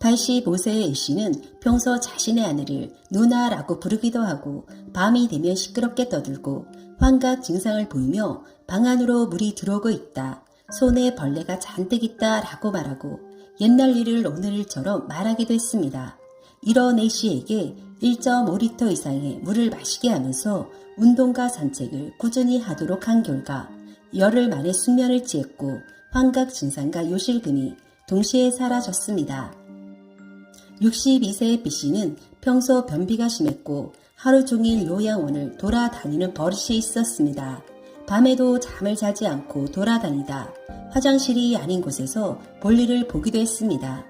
85세의 A씨는 평소 자신의 아내를 누나라고 부르기도 하고 밤이 되면 시끄럽게 떠들고 환각 증상을 보이며 방 안으로 물이 들어오고 있다. 손에 벌레가 잔뜩 있다 라고 말하고 옛날 일을 오늘 일처럼 말하기도 했습니다. 이런 A씨에게 1.5리터 이상의 물을 마시게 하면서 운동과 산책을 꾸준히 하도록 한 결과 열흘 만에 숙면을 취했고 환각 증상과 요실금이 동시에 사라졌습니다. 62세의 B씨는 평소 변비가 심했고 하루 종일 요양원을 돌아다니는 버릇이 있었습니다. 밤에도 잠을 자지 않고 돌아다니다 화장실이 아닌 곳에서 볼일을 보기도 했습니다.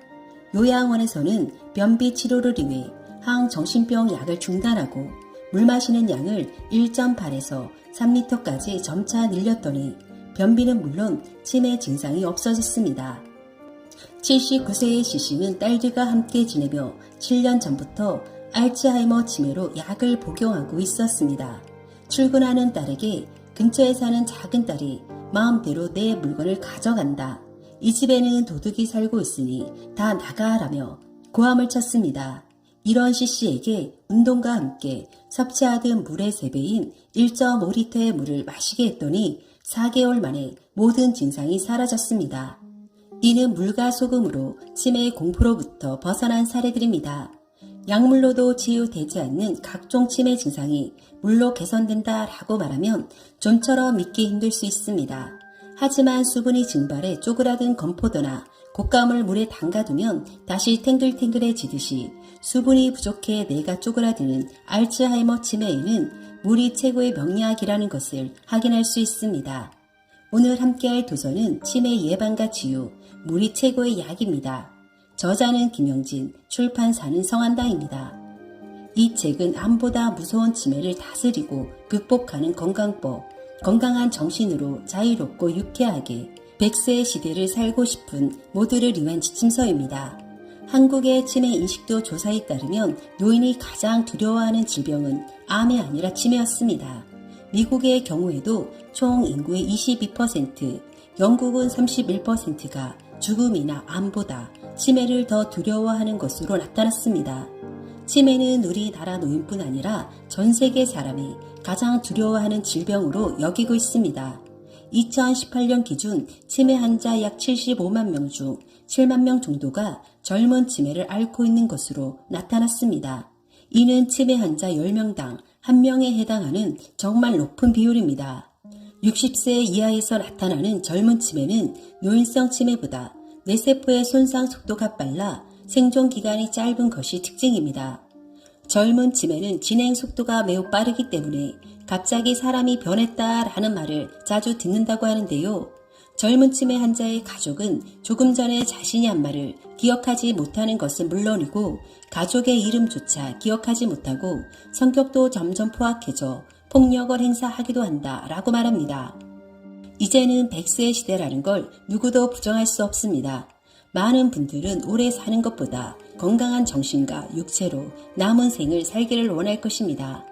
요양원에서는 변비 치료를 위해 항정신병 약을 중단하고 물 마시는 양을 1.8에서 3리터까지 점차 늘렸더니 변비는 물론 치매 증상이 없어졌습니다. 79세의 C씨는 딸들과 함께 지내며 7년 전부터 알츠하이머 치매로 약을 복용하고 있었습니다. 출근하는 딸에게 근처에 사는 작은 딸이 마음대로 내 물건을 가져간다. 이 집에는 도둑이 살고 있으니 다 나가라며 고함을 쳤습니다. 이런 C씨에게 운동과 함께 섭취하던 물의 3배인 1.5리터의 물을 마시게 했더니 4개월 만에 모든 증상이 사라졌습니다. 이는 물과 소금으로 치매의 공포로부터 벗어난 사례들입니다. 약물로도 치유되지 않는 각종 치매 증상이 물로 개선된다 라고 말하면 좀처럼 믿기 힘들 수 있습니다. 하지만 수분이 증발해 쪼그라든 건포도나 곶감을 물에 담가두면 다시 탱글탱글해지듯이 수분이 부족해 뇌가 쪼그라드는 알츠하이머 치매에는 물이 최고의 명약이라는 것을 확인할 수 있습니다. 오늘 함께할 도서는 치매 예방과 치유, 물이 최고의 약입니다. 저자는 김영진, 출판사는 성한당입니다. 이 책은 암보다 무서운 치매를 다스리고 극복하는 건강법, 건강한 정신으로 자유롭고 유쾌하게 100세의 시대를 살고 싶은 모두를 위한 지침서입니다. 한국의 치매 인식도 조사에 따르면 노인이 가장 두려워하는 질병은 암이 아니라 치매였습니다. 미국의 경우에도 총 인구의 22%, 영국은 31%가 죽음이나 암보다 치매를 더 두려워하는 것으로 나타났습니다. 치매는 우리나라 노인뿐 아니라 전 세계 사람이 가장 두려워하는 질병으로 여기고 있습니다. 2018년 기준 치매 환자 약 75만 명 중 7만 명 정도가 젊은 치매를 앓고 있는 것으로 나타났습니다. 이는 치매 환자 10명당 1명에 해당하는 정말 높은 비율입니다. 60세 이하에서 나타나는 젊은 치매는 노인성 치매보다 뇌세포의 손상 속도가 빨라 생존 기간이 짧은 것이 특징입니다. 젊은 치매는 진행 속도가 매우 빠르기 때문에 갑자기 사람이 변했다라는 말을 자주 듣는다고 하는데요. 젊은 치매 환자의 가족은 조금 전에 자신이 한 말을 기억하지 못하는 것은 물론이고 가족의 이름조차 기억하지 못하고 성격도 점점 포악해져 폭력을 행사하기도 한다라고 말합니다. 이제는 100세의 시대라는 걸 누구도 부정할 수 없습니다. 많은 분들은 오래 사는 것보다 건강한 정신과 육체로 남은 생을 살기를 원할 것입니다.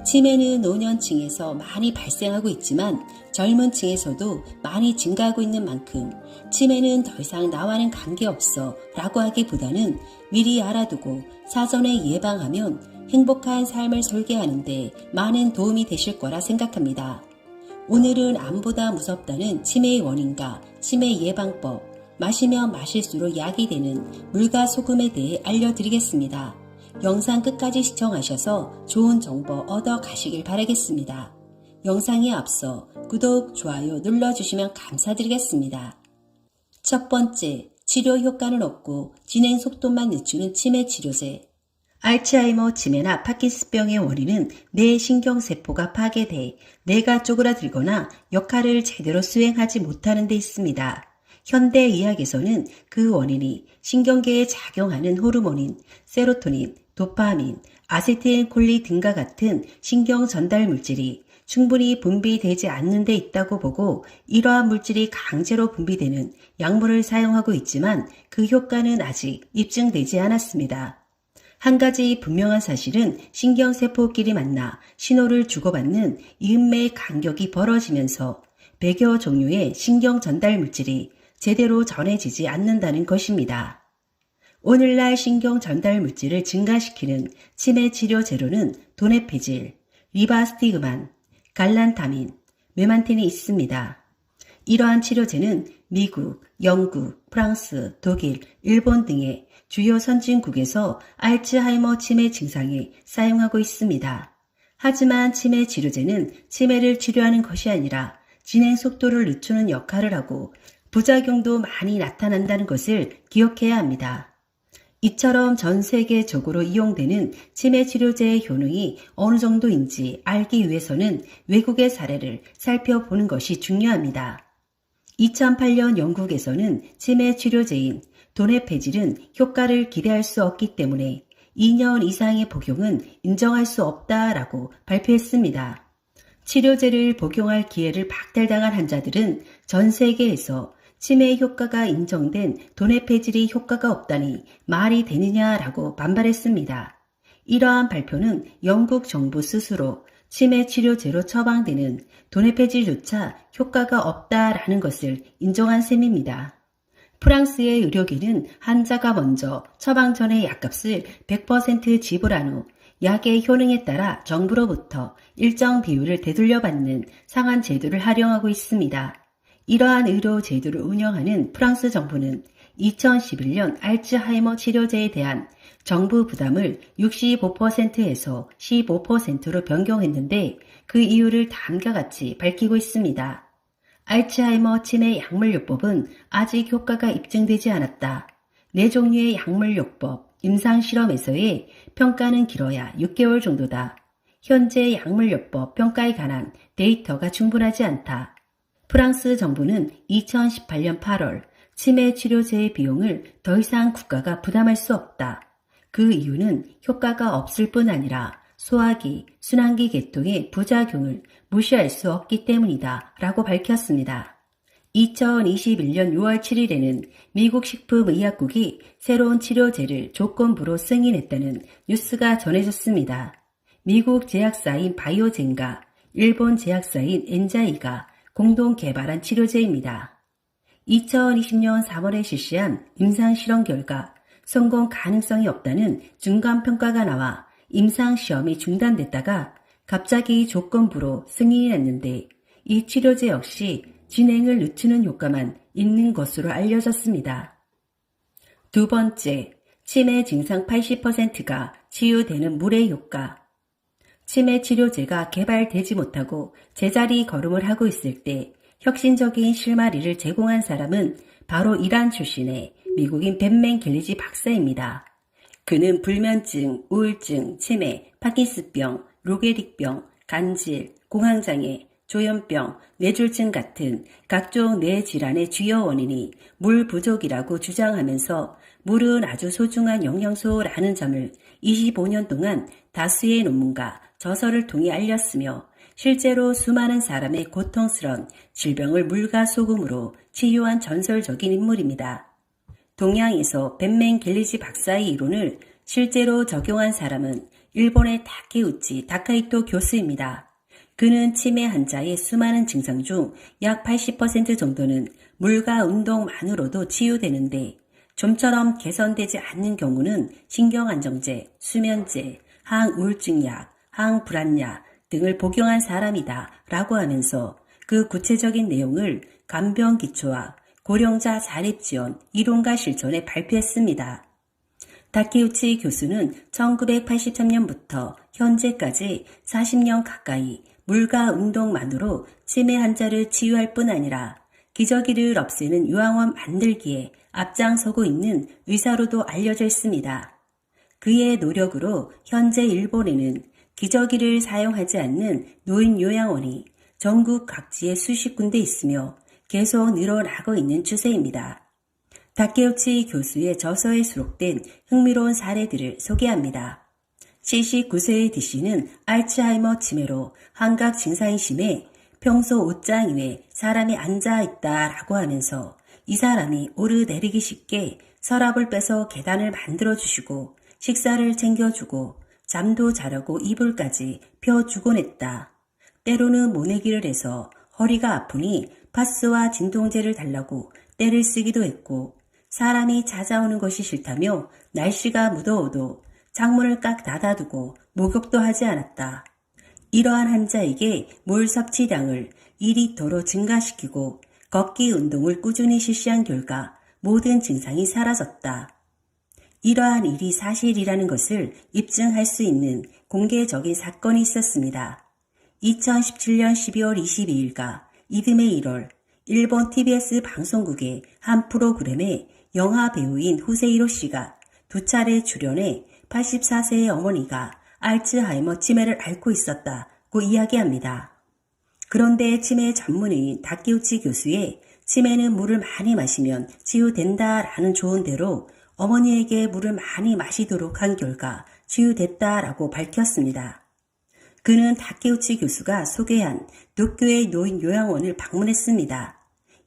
치매는 노년층에서 많이 발생하고 있지만 젊은 층에서도 많이 증가하고 있는 만큼 치매는 더 이상 나와는 관계없어 라고 하기보다는 미리 알아두고 사전에 예방하면 행복한 삶을 설계하는 데 많은 도움이 되실 거라 생각합니다. 오늘은 암보다 무섭다는 치매의 원인과 치매 예방법, 마시면 마실수록 약이 되는 물과 소금에 대해 알려드리겠습니다. 영상 끝까지 시청하셔서 좋은 정보 얻어 가시길 바라겠습니다. 영상에 앞서 구독, 좋아요 눌러주시면 감사드리겠습니다. 첫 번째, 치료 효과는 없고 진행 속도만 늦추는 치매 치료제. 알츠하이머 치매나 파킨슨병의 원인은 뇌 신경세포가 파괴돼 뇌가 쪼그라들거나 역할을 제대로 수행하지 못하는 데 있습니다. 현대의학에서는 그 원인이 신경계에 작용하는 호르몬인 세로토닌, 도파민, 아세틸콜린 등과 같은 신경 전달 물질이 충분히 분비되지 않는 데 있다고 보고 이러한 물질이 강제로 분비되는 약물을 사용하고 있지만 그 효과는 아직 입증되지 않았습니다. 한 가지 분명한 사실은 신경세포끼리 만나 신호를 주고받는 이음매 간격이 벌어지면서 100여 종류의 신경 전달 물질이 제대로 전해지지 않는다는 것입니다. 오늘날 신경 전달 물질을 증가시키는 치매 치료 제로는 도네페질, 리바스티그만, 갈란타민, 메만틴이 있습니다. 이러한 치료제는 미국, 영국, 프랑스, 독일, 일본 등의 주요 선진국에서 알츠하이머 치매 증상에 사용하고 있습니다. 하지만 치매 치료제는 치매를 치료하는 것이 아니라 진행 속도를 늦추는 역할을 하고 부작용도 많이 나타난다는 것을 기억해야 합니다. 이처럼 전 세계적으로 이용되는 치매 치료제의 효능이 어느 정도인지 알기 위해서는 외국의 사례를 살펴보는 것이 중요합니다. 2008년 영국에서는 치매 치료제인 도네페질은 효과를 기대할 수 없기 때문에 2년 이상의 복용은 인정할 수 없다라고 발표했습니다. 치료제를 복용할 기회를 박탈당한 환자들은 전 세계에서 치매 효과가 인정된 도네페질이 효과가 없다니 말이 되느냐라고 반발했습니다. 이러한 발표는 영국 정부 스스로 치매 치료제로 처방되는 도네페질조차 효과가 없다라는 것을 인정한 셈입니다. 프랑스의 의료계는 환자가 먼저 처방 전의 약값을 100% 지불한 후 약의 효능에 따라 정부로부터 일정 비율을 되돌려받는 상한 제도를 활용하고 있습니다. 이러한 의료 제도를 운영하는 프랑스 정부는 2011년 알츠하이머 치료제에 대한 정부 부담을 65%에서 15%로 변경했는데 그 이유를 다음과 같이 밝히고 있습니다. 알츠하이머 치매 약물요법은 아직 효과가 입증되지 않았다. 4종류의 약물요법, 임상실험에서의 평가는 길어야 6개월 정도다. 현재 약물요법 평가에 관한 데이터가 충분하지 않다. 프랑스 정부는 2018년 8월 치매 치료제의 비용을 더 이상 국가가 부담할 수 없다. 그 이유는 효과가 없을 뿐 아니라 소화기, 순환기 계통의 부작용을 무시할 수 없기 때문이다 라고 밝혔습니다. 2021년 6월 7일에는 미국 식품의약국이 새로운 치료제를 조건부로 승인했다는 뉴스가 전해졌습니다. 미국 제약사인 바이오젠과 일본 제약사인 엔자이가 공동 개발한 치료제입니다. 2020년 3월에 실시한 임상실험 결과 성공 가능성이 없다는 중간평가가 나와 임상시험이 중단됐다가 갑자기 조건부로 승인이 났는데 이 치료제 역시 진행을 늦추는 효과만 있는 것으로 알려졌습니다. 두 번째, 치매 증상 80%가 치유되는 물의 효과. 치매 치료제가 개발되지 못하고 제자리 걸음을 하고 있을 때 혁신적인 실마리를 제공한 사람은 바로 이란 출신의 미국인 벤맨 길리지 박사입니다. 그는 불면증, 우울증, 치매, 파킨슨병, 로게릭병, 간질, 공황장애, 조현병, 뇌졸중 같은 각종 뇌 질환의 주요 원인이 물 부족이라고 주장하면서 물은 아주 소중한 영양소라는 점을 25년 동안 다수의 논문과 저서를 통해 알렸으며 실제로 수많은 사람의 고통스러운 질병을 물과 소금으로 치유한 전설적인 인물입니다. 동양에서 벤맨 길리지 박사의 이론을 실제로 적용한 사람은 일본의 타케우치 다카이토 교수입니다. 그는 치매 환자의 수많은 증상 중 약 80% 정도는 물과 운동만으로도 치유되는데 좀처럼 개선되지 않는 경우는 신경안정제, 수면제, 항우울증약, 항불안약 등을 복용한 사람이다 라고 하면서 그 구체적인 내용을 간병기초와 고령자 자립지원 이론과 실천에 발표했습니다. 다케우치 교수는 1983년부터 현재까지 40년 가까이 물과 운동만으로 치매 환자를 치유할 뿐 아니라 기저귀를 없애는 요양원 만들기에 앞장서고 있는 의사로도 알려져 있습니다. 그의 노력으로 현재 일본에는 기저귀를 사용하지 않는 노인 요양원이 전국 각지에 수십 군데 있으며 계속 늘어나고 있는 추세입니다. 다케우치 교수의 저서에 수록된 흥미로운 사례들을 소개합니다. 79세의 D씨는 알츠하이머 치매로 환각 증상이 심해 평소 옷장 위에 사람이 앉아있다라고 하면서 이 사람이 오르내리기 쉽게 서랍을 빼서 계단을 만들어주시고 식사를 챙겨주고 잠도 자려고 이불까지 펴주곤 했다. 때로는 모내기를 해서 허리가 아프니 파스와 진통제를 달라고 떼를 쓰기도 했고 사람이 찾아오는 것이 싫다며 날씨가 무더워도 창문을 깍 닫아두고 목욕도 하지 않았다. 이러한 환자에게 물 섭취량을 2리터로 증가시키고 걷기 운동을 꾸준히 실시한 결과 모든 증상이 사라졌다. 이러한 일이 사실이라는 것을 입증할 수 있는 공개적인 사건이 있었습니다. 2017년 12월 22일과 이듬해 1월 일본 TBS 방송국의 한 프로그램에 영화 배우인 후세이로 씨가 2차례 출연해 84세의 어머니가 알츠하이머 치매를 앓고 있었다고 이야기합니다. 그런데 치매 전문의인 다케우치 교수의 치매는 물을 많이 마시면 치유된다라는 조언대로 어머니에게 물을 많이 마시도록 한 결과 치유됐다라고 밝혔습니다. 그는 다케우치 교수가 소개한 도쿄의 노인 요양원을 방문했습니다.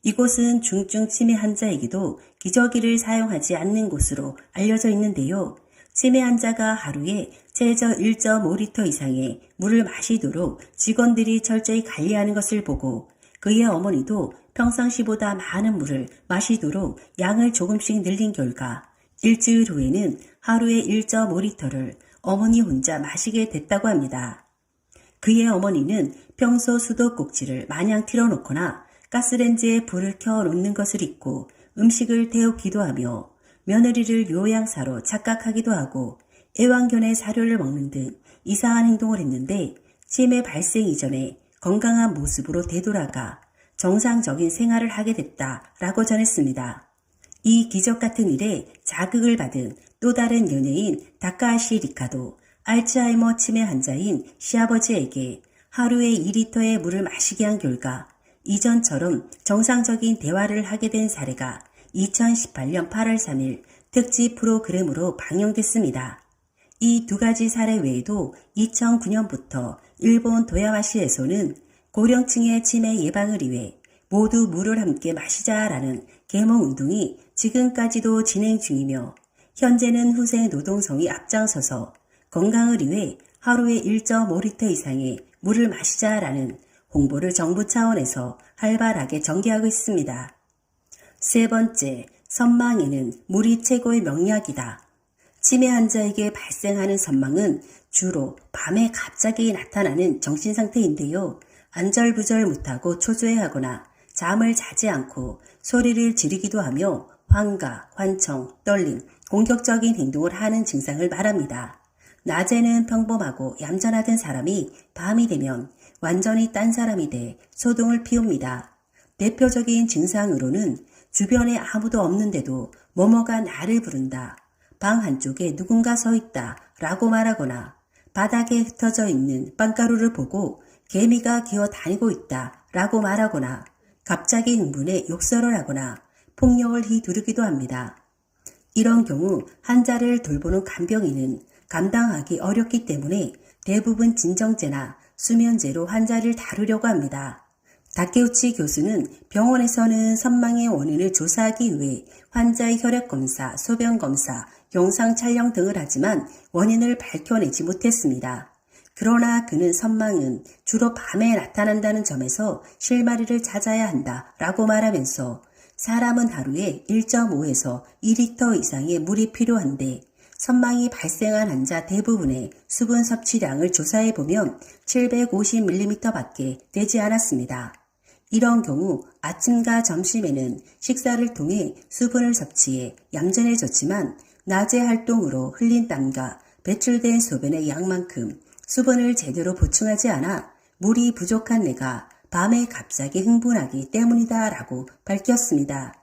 이곳은 중증 치매 환자에게도 기저귀를 사용하지 않는 곳으로 알려져 있는데요. 치매 환자가 하루에 최저 1.5리터 이상의 물을 마시도록 직원들이 철저히 관리하는 것을 보고 그의 어머니도 평상시보다 많은 물을 마시도록 양을 조금씩 늘린 결과 일주일 후에는 하루에 1.5리터를 어머니 혼자 마시게 됐다고 합니다. 그의 어머니는 평소 수도꼭지를 마냥 틀어놓거나 가스레인지에 불을 켜놓는 것을 잊고 음식을 데우기도 하며 며느리를 요양사로 착각하기도 하고 애완견의 사료를 먹는 등 이상한 행동을 했는데 치매 발생 이전에 건강한 모습으로 되돌아가 정상적인 생활을 하게 됐다라고 전했습니다. 이 기적 같은 일에 자극을 받은 또 다른 연예인 다카하시 리카도 알츠하이머 치매 환자인 시아버지에게 하루에 2리터의 물을 마시게 한 결과 이전처럼 정상적인 대화를 하게 된 사례가 2018년 8월 3일 특집 프로그램으로 방영됐습니다. 이 두 가지 사례 외에도 2009년부터 일본 도야마시에서는 고령층의 치매 예방을 위해 모두 물을 함께 마시자라는 계몽 운동이 지금까지도 진행 중이며 현재는 후세 노동성이 앞장서서 건강을 위해 하루에 1.5리터 이상의 물을 마시자라는 홍보를 정부 차원에서 활발하게 전개하고 있습니다. 세 번째, 선망에는 물이 최고의 명약이다. 치매 환자에게 발생하는 선망은 주로 밤에 갑자기 나타나는 정신상태인데요. 안절부절 못하고 초조해하거나 잠을 자지 않고 소리를 지르기도 하며 환각, 환청, 떨림, 공격적인 행동을 하는 증상을 말합니다. 낮에는 평범하고 얌전하던 사람이 밤이 되면 완전히 딴 사람이 돼 소동을 피웁니다. 대표적인 증상으로는 주변에 아무도 없는데도 뭐뭐가 나를 부른다. 방 한쪽에 누군가 서 있다 라고 말하거나 바닥에 흩어져 있는 빵가루를 보고 개미가 기어 다니고 있다 라고 말하거나 갑자기 흥분해 욕설을 하거나 폭력을 휘두르기도 합니다. 이런 경우 환자를 돌보는 간병인은 감당하기 어렵기 때문에 대부분 진정제나 수면제로 환자를 다루려고 합니다. 다케우치 교수는 병원에서는 선망의 원인을 조사하기 위해 환자의 혈액검사, 소변검사, 영상 촬영 등을 하지만 원인을 밝혀내지 못했습니다. 그러나 그는 선망은 주로 밤에 나타난다는 점에서 실마리를 찾아야 한다라고 말하면서 사람은 하루에 1.5에서 2리터 이상의 물이 필요한데 선망이 발생한 환자 대부분의 수분 섭취량을 조사해보면 750ml밖에 되지 않았습니다. 이런 경우 아침과 점심에는 식사를 통해 수분을 섭취해 얌전해졌지만 낮의 활동으로 흘린 땀과 배출된 소변의 양만큼 수분을 제대로 보충하지 않아 물이 부족한 내가 밤에 갑자기 흥분하기 때문이다 라고 밝혔습니다.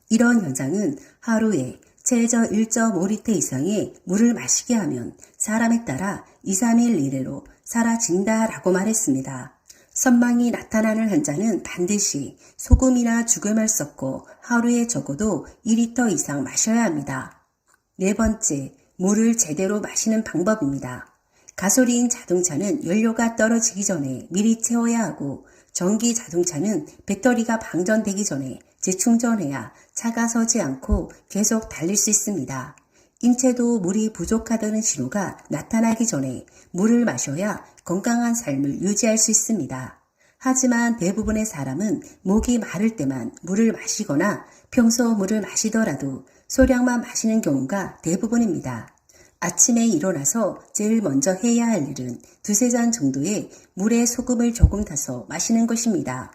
이런 현상은 하루에 최저 1.5리터 이상의 물을 마시게 하면 사람에 따라 2, 3일 이내로 사라진다 라고 말했습니다. 선망이 나타나는 환자는 반드시 소금이나 죽음을 섞고 하루에 적어도 2리터 이상 마셔야 합니다. 네 번째, 물을 제대로 마시는 방법입니다. 가솔린 자동차는 연료가 떨어지기 전에 미리 채워야 하고 전기 자동차는 배터리가 방전되기 전에 재충전해야 차가 서지 않고 계속 달릴 수 있습니다. 인체도 물이 부족하다는 신호가 나타나기 전에 물을 마셔야 건강한 삶을 유지할 수 있습니다. 하지만 대부분의 사람은 목이 마를 때만 물을 마시거나 평소 물을 마시더라도 소량만 마시는 경우가 대부분입니다. 아침에 일어나서 제일 먼저 해야 할 일은 두세 잔 정도의 물에 소금을 조금 타서 마시는 것입니다.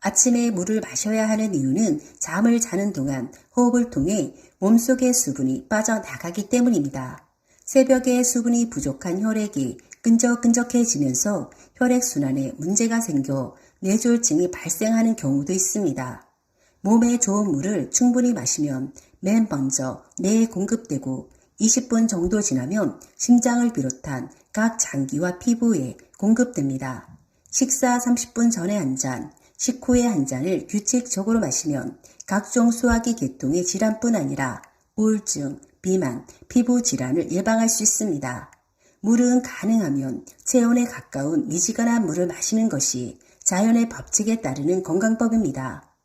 아침에 물을 마셔야 하는 이유는 잠을 자는 동안 호흡을 통해 몸속의 수분이 빠져나가기 때문입니다. 새벽에 수분이 부족한 혈액이 끈적끈적해지면서 혈액순환에 문제가 생겨 뇌졸중이 발생하는 경우도 있습니다. 몸에 좋은 물을 충분히 마시면 맨 먼저 뇌에 공급되고 20분 정도 지나면 심장을 비롯한 각 장기와 피부에 공급됩니다. 식사 30분 전에 한 잔, 식후에 한 잔을 규칙적으로 마시면 각종 소화기 계통의 질환뿐 아니라 우울증, 비만, 피부 질환을 예방할 수 있습니다. 물은 가능하면 체온에 가까운 미지근한 물을 마시는 것이 자연의 법칙에 따르는 건강법입니다.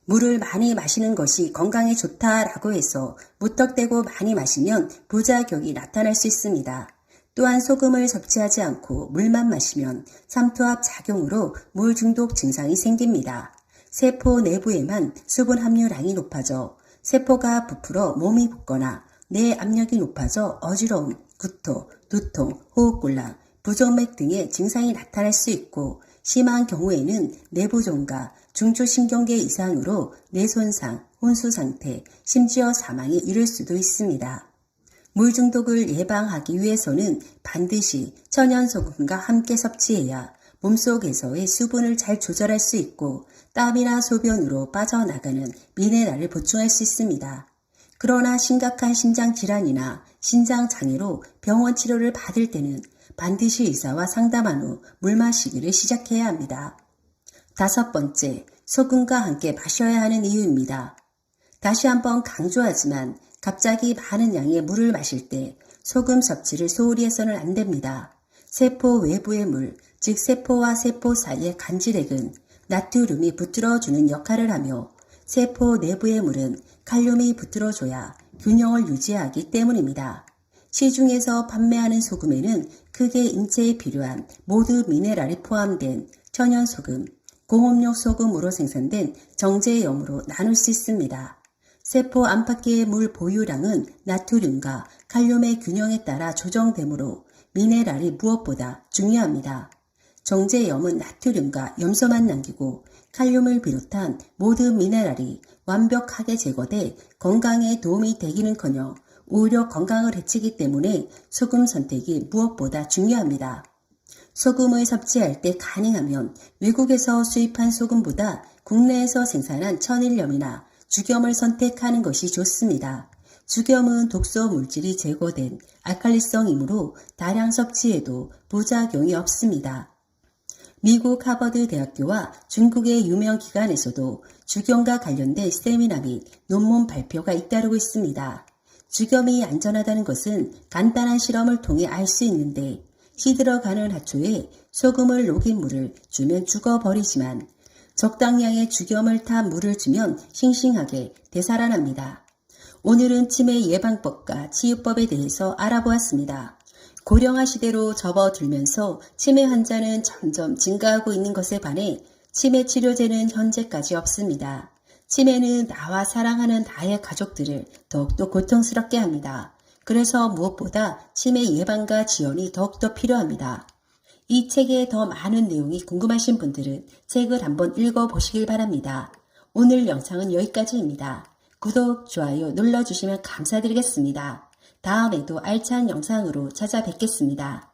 물을 많이 마시는 것이 건강에 좋다라고 해서 무턱대고 많이 마시면 부작용이 나타날 수 있습니다. 또한 소금을 섭취하지 않고 물만 마시면 삼투압 작용으로 물 중독 증상이 생깁니다. 세포 내부에만 수분 함유량이 높아져 세포가 부풀어 몸이 붓거나 뇌 압력이 높아져 어지러움, 구토, 두통, 호흡곤란, 부정맥 등의 증상이 나타날 수 있고 심한 경우에는 내부종가, 중추신경계 이상으로 뇌손상, 혼수상태, 심지어 사망에 이를 수도 있습니다. 물 중독을 예방하기 위해서는 반드시 천연소금과 함께 섭취해야 몸속에서의 수분을 잘 조절할 수 있고 땀이나 소변으로 빠져나가는 미네랄을 보충할 수 있습니다. 그러나 심각한 심장질환이나 신장장애로 병원 치료를 받을 때는 반드시 의사와 상담한 후 물 마시기를 시작해야 합니다. 5번째, 소금과 함께 마셔야 하는 이유입니다. 다시 한번 강조하지만 갑자기 많은 양의 물을 마실 때 소금 섭취를 소홀히 해서는 안 됩니다. 세포 외부의 물, 즉 세포와 세포 사이의 간질액은 나트륨이 붙들어주는 역할을 하며 세포 내부의 물은 칼륨이 붙들어줘야 균형을 유지하기 때문입니다. 시중에서 판매하는 소금에는 크게 인체에 필요한 모든 미네랄이 포함된 천연소금, 공업용 소금으로 생산된 정제염으로 나눌 수 있습니다. 세포 안팎의 물 보유량은 나트륨과 칼륨의 균형에 따라 조정되므로 미네랄이 무엇보다 중요합니다. 정제염은 나트륨과 염소만 남기고 칼륨을 비롯한 모든 미네랄이 완벽하게 제거돼 건강에 도움이 되기는커녕 오히려 건강을 해치기 때문에 소금 선택이 무엇보다 중요합니다. 소금을 섭취할 때 가능하면 외국에서 수입한 소금보다 국내에서 생산한 천일염이나 죽염을 선택하는 것이 좋습니다. 죽염은 독소 물질이 제거된 알칼리성이므로 다량 섭취해도 부작용이 없습니다. 미국 하버드 대학교와 중국의 유명 기관에서도 죽염과 관련된 세미나 및 논문 발표가 잇따르고 있습니다. 죽염이 안전하다는 것은 간단한 실험을 통해 알 수 있는데 시들어가는 하초에 소금을 녹인 물을 주면 죽어버리지만 적당량의 죽염을 탄 물을 주면 싱싱하게 되살아납니다. 오늘은 치매 예방법과 치유법에 대해서 알아보았습니다. 고령화 시대로 접어들면서 치매 환자는 점점 증가하고 있는 것에 반해 치매 치료제는 현재까지 없습니다. 치매는 나와 사랑하는 나의 가족들을 더욱더 고통스럽게 합니다. 그래서 무엇보다 치매 예방과 지원이 더욱더 필요합니다. 이 책에 더 많은 내용이 궁금하신 분들은 책을 한번 읽어보시길 바랍니다. 오늘 영상은 여기까지입니다. 구독, 좋아요 눌러주시면 감사드리겠습니다. 다음에도 알찬 영상으로 찾아뵙겠습니다.